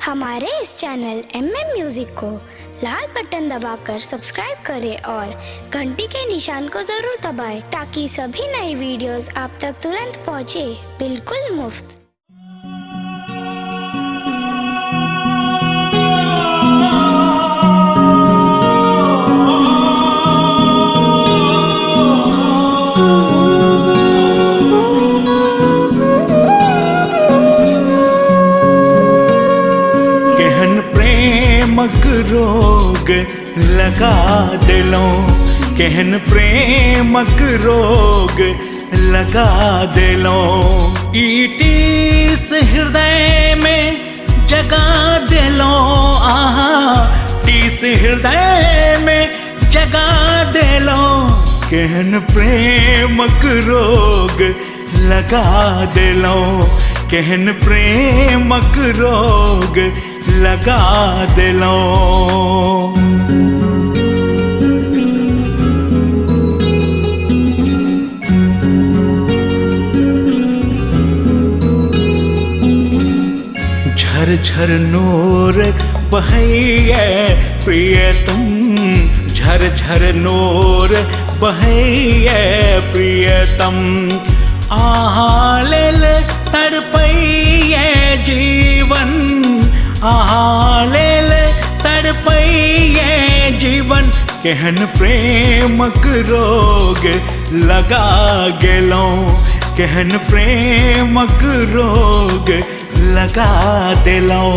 हमारे इस channel MM music को लाल बटन दबाकर सब्सक्राइब करें और घंटी के निशान को जरूर दबाएं ताकि सभी नई वीडियोस आप तक तुरंत पहुंचे, बिल्कुल मुफ्त। केहन प्रेमक रोग लगा दिलों, केहन प्रेमक रोग लगा दिलों। टीस हृदय में जगा दिलों, आहा टीस हृदय में जगा दिलों। केहन प्रेमक रोग लगा दिलों, केहन प्रेमक रोग लगा दिलों। झरझर नूर बहैये प्रियतम, झरझर नूर बहैये प्रियतम। आहालेल तड़पैये जीवन, आहालेल तड़पैये जीवन। केहन प्रेमक रोग लगा गेलों, केहन प्रेमक रोग लगा दिलों।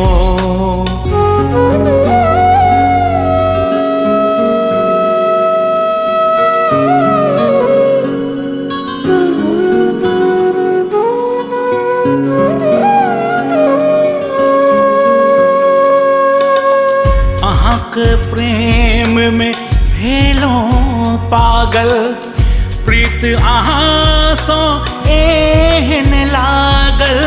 प्रेम में भेलों पागल, प्रीत आहासों एहन लागल।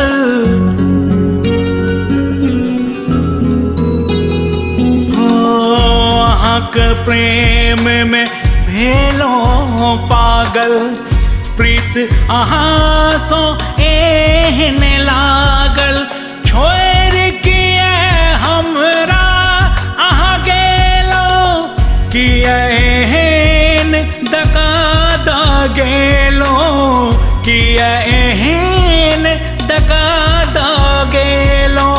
हो आहाक प्रेम में भेलों पागल, प्रीत आहासों एहन लागल। छोड़ किए हमरा किया एहन दगा दा गेलो, किया एहन दगा दा गेलो।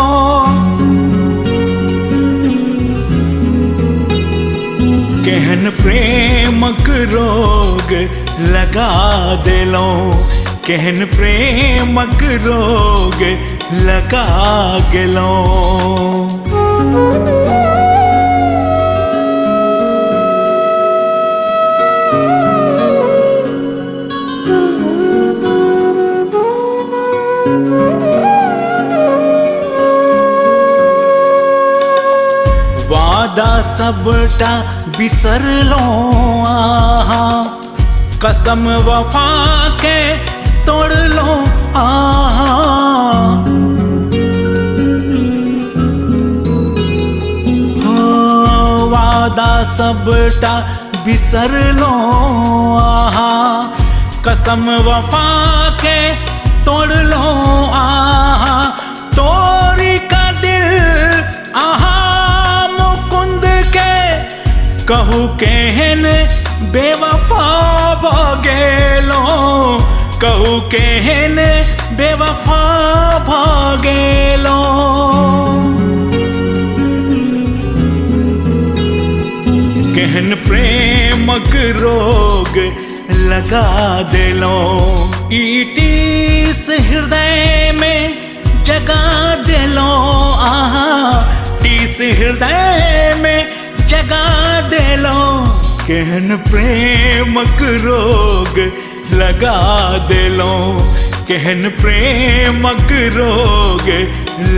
केहन प्रेमक रोग लगा दिलों, केहन प्रेमक रोग लगा गेलों। वादा सबटा बिसर लो, आहा कसम वफा के तोड़ लो, आहा। हो वादा सबटा बिसर लो, आहा कसम वफा के तोड़ लो, आहा। तोरी का दिल आहा कहू केहन बेवफा भगेलो, कहू केहन बेवफा भगेलो। केहन प्रेमक रोग लगा दिलों, टीस हृदय में जगा दिलों, आहा टीस हृदय में जगा दिलों। केहन प्रेमक रोग लगा दिलों, केहन प्रेमक रोग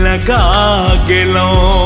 लगा गेलों।